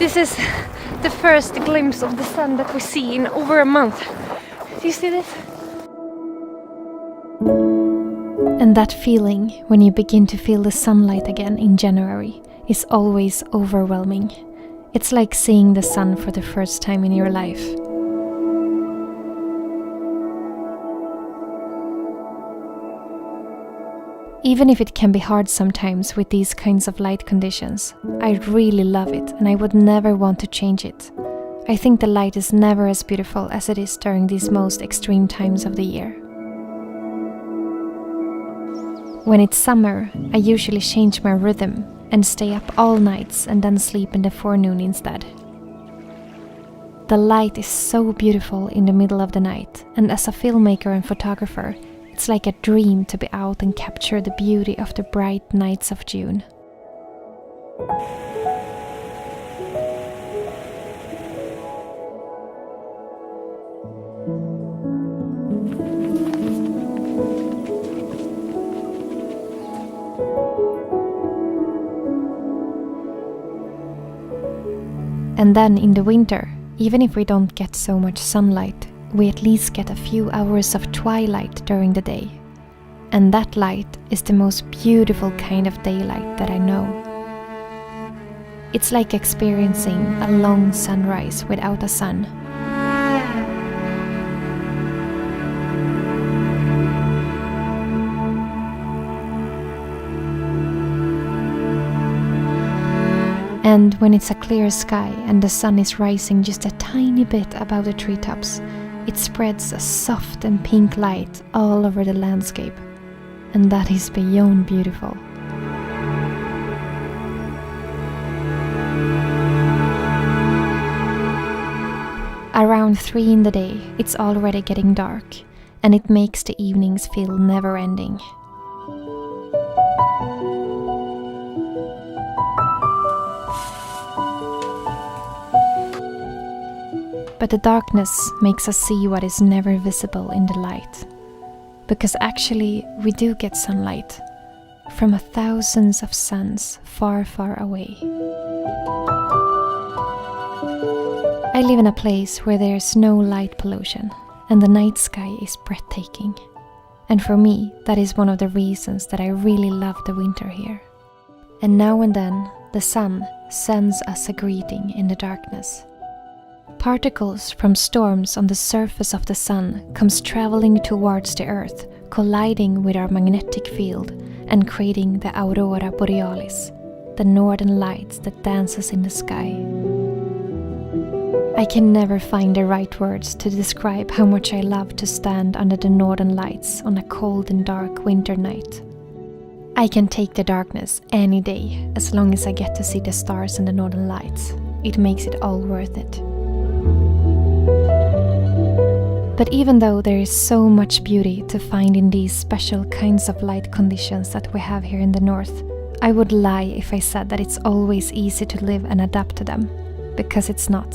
This is the first glimpse of the sun that we see in over a month. Do you see this? And that feeling when you begin to feel the sunlight again in January is always overwhelming. It's like seeing the sun for the first time in your life. Even if it can be hard sometimes with these kinds of light conditions, I really love it and I would never want to change it. I think the light is never as beautiful as it is during these most extreme times of the year. When it's summer, I usually change my rhythm and stay up all nights and then sleep in the forenoon instead. The light is so beautiful in the middle of the night, and as a filmmaker and photographer, it's like a dream to be out and capture the beauty of the bright nights of June. And then in the winter, even if we don't get so much sunlight, we at least get a few hours of twilight during the day. And that light is the most beautiful kind of daylight that I know. It's like experiencing a long sunrise without a sun. And when it's a clear sky and the sun is rising just a tiny bit above the treetops, it spreads a soft and pink light all over the landscape. And that is beyond beautiful. Around 3 in the day, it's already getting dark, and it makes the evenings feel never-ending. But the darkness makes us see what is never visible in the light. Because actually, we do get sunlight from thousands of suns far, far away. I live in a place where there's no light pollution, and the night sky is breathtaking. And for me, that is one of the reasons that I really love the winter here. And now and then, the sun sends us a greeting in the darkness. Particles from storms on the surface of the sun comes traveling towards the earth, colliding with our magnetic field and creating the aurora borealis, the northern lights that dances in the sky. I can never find the right words to describe how much I love to stand under the northern lights on a cold and dark winter night. I can take the darkness any day as long as I get to see the stars and the northern lights. It makes it all worth it. But even though there is so much beauty to find in these special kinds of light conditions that we have here in the north, I would lie if I said that it's always easy to live and adapt to them, because it's not.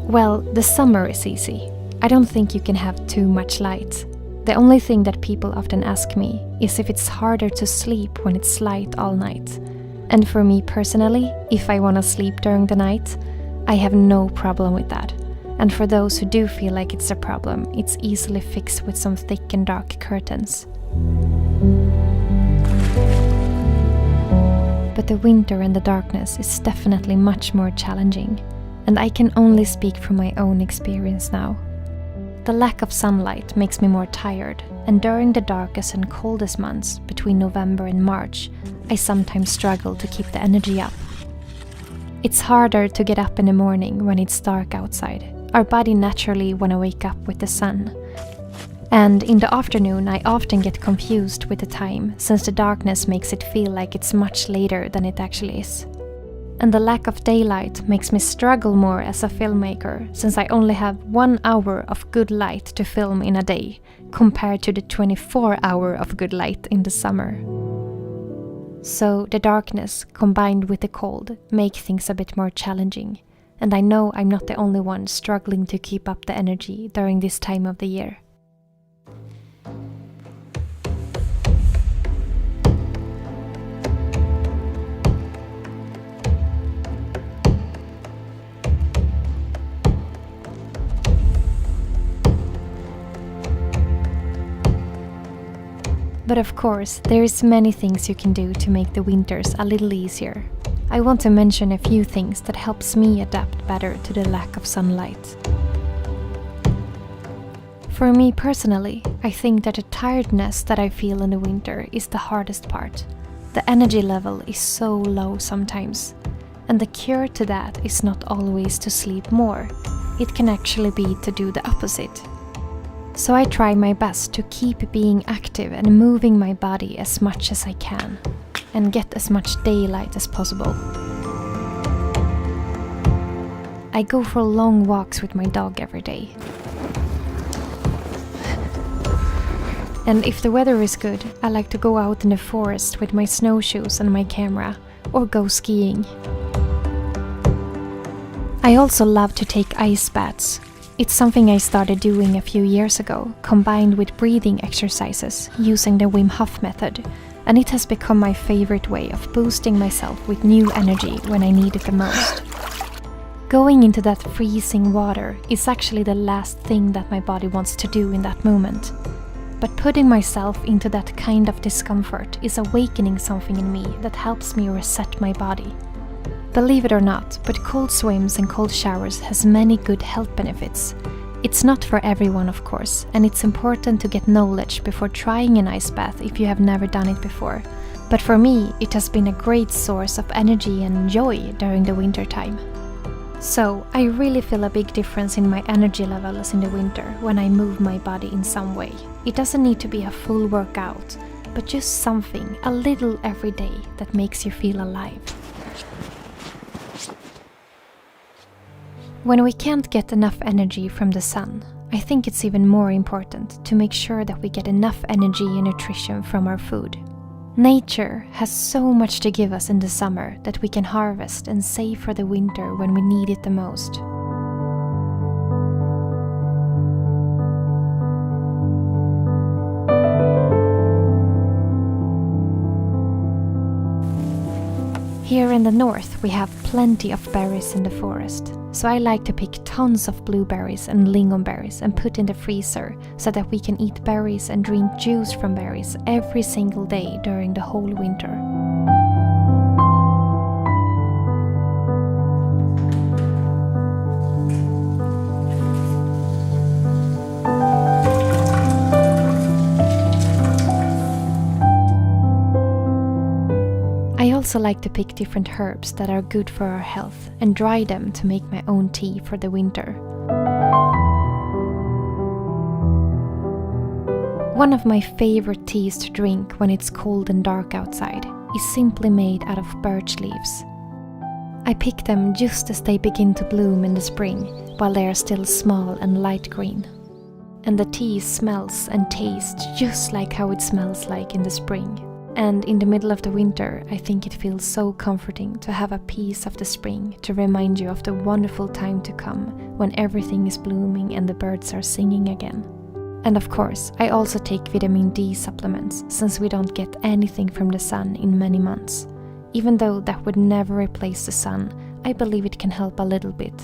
Well, the summer is easy. I don't think you can have too much light. The only thing that people often ask me is if it's harder to sleep when it's light all night. And for me personally, if I want to sleep during the night, I have no problem with that. And for those who do feel like it's a problem, it's easily fixed with some thick and dark curtains. But the winter and the darkness is definitely much more challenging, and I can only speak from my own experience now. The lack of sunlight makes me more tired, and during the darkest and coldest months, between November and March, I sometimes struggle to keep the energy up. It's harder to get up in the morning when it's dark outside. Our body naturally want to wake up with the sun. And in the afternoon, I often get confused with the time, since the darkness makes it feel like it's much later than it actually is. And the lack of daylight makes me struggle more as a filmmaker, since I only have 1 hour of good light to film in a day, compared to the 24-hour of good light in the summer. So the darkness, combined with the cold, make things a bit more challenging. And I know I'm not the only one struggling to keep up the energy during this time of the year. But of course, there is many things you can do to make the winters a little easier. I want to mention a few things that helps me adapt better to the lack of sunlight. For me personally, I think that the tiredness that I feel in the winter is the hardest part. The energy level is so low sometimes, and the cure to that is not always to sleep more. It can actually be to do the opposite. So I try my best to keep being active and moving my body as much as I can, and get as much daylight as possible. I go for long walks with my dog every day. And if the weather is good, I like to go out in the forest with my snowshoes and my camera, or go skiing. I also love to take ice baths. It's something I started doing a few years ago, combined with breathing exercises using the Wim Hof method, and it has become my favorite way of boosting myself with new energy when I need it the most. Going into that freezing water is actually the last thing that my body wants to do in that moment. But putting myself into that kind of discomfort is awakening something in me that helps me reset my body. Believe it or not, but cold swims and cold showers has many good health benefits. It's not for everyone, of course, and it's important to get knowledge before trying an ice bath if you have never done it before. But for me, it has been a great source of energy and joy during the winter time. So, I really feel a big difference in my energy levels in the winter when I move my body in some way. It doesn't need to be a full workout, but just something, a little every day, that makes you feel alive. When we can't get enough energy from the sun, I think it's even more important to make sure that we get enough energy and nutrition from our food. Nature has so much to give us in the summer that we can harvest and save for the winter when we need it the most. Here in the north we have plenty of berries in the forest, so I like to pick tons of blueberries and lingonberries and put in the freezer so that we can eat berries and drink juice from berries every single day during the whole winter. I also like to pick different herbs that are good for our health and dry them to make my own tea for the winter. One of my favorite teas to drink when it's cold and dark outside is simply made out of birch leaves. I pick them just as they begin to bloom in the spring, while they are still small and light green. And the tea smells and tastes just like how it smells like in the spring. And in the middle of the winter, I think it feels so comforting to have a piece of the spring to remind you of the wonderful time to come when everything is blooming and the birds are singing again. And of course, I also take vitamin D supplements since we don't get anything from the sun in many months. Even though that would never replace the sun, I believe it can help a little bit.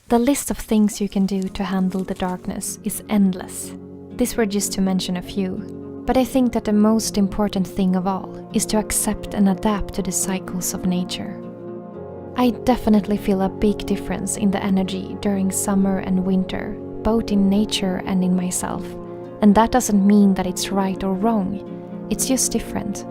The list of things you can do to handle the darkness is endless. These were just to mention a few. But I think that the most important thing of all is to accept and adapt to the cycles of nature. I definitely feel a big difference in the energy during summer and winter, both in nature and in myself. And that doesn't mean that it's right or wrong, it's just different.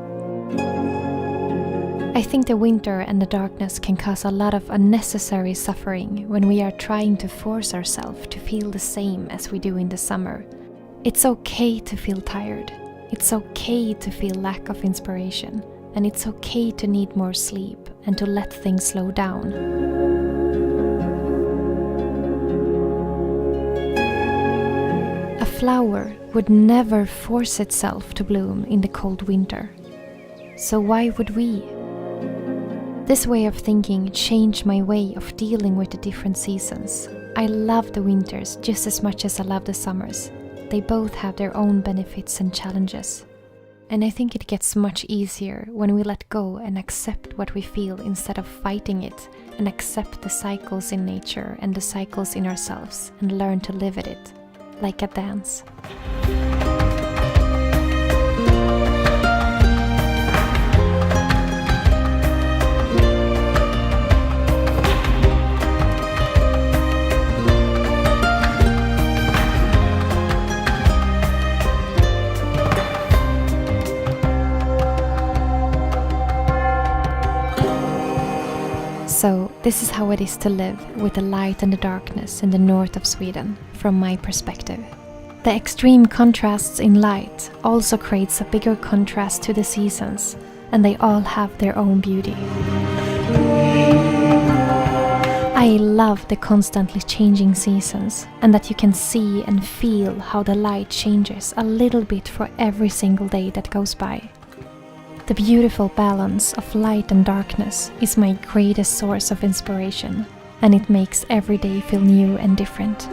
I think the winter and the darkness can cause a lot of unnecessary suffering when we are trying to force ourselves to feel the same as we do in the summer. It's okay to feel tired. It's okay to feel lack of inspiration, and it's okay to need more sleep and to let things slow down. A flower would never force itself to bloom in the cold winter. So why would we? This way of thinking changed my way of dealing with the different seasons. I love the winters just as much as I love the summers. They both have their own benefits and challenges. And I think it gets much easier when we let go and accept what we feel instead of fighting it, and accept the cycles in nature and the cycles in ourselves and learn to live at it, like a dance. So this is how it is to live with the light and the darkness in the north of Sweden, from my perspective. The extreme contrasts in light also creates a bigger contrast to the seasons, and they all have their own beauty. I love the constantly changing seasons, and that you can see and feel how the light changes a little bit for every single day that goes by. The beautiful balance of light and darkness is my greatest source of inspiration, and it makes every day feel new and different.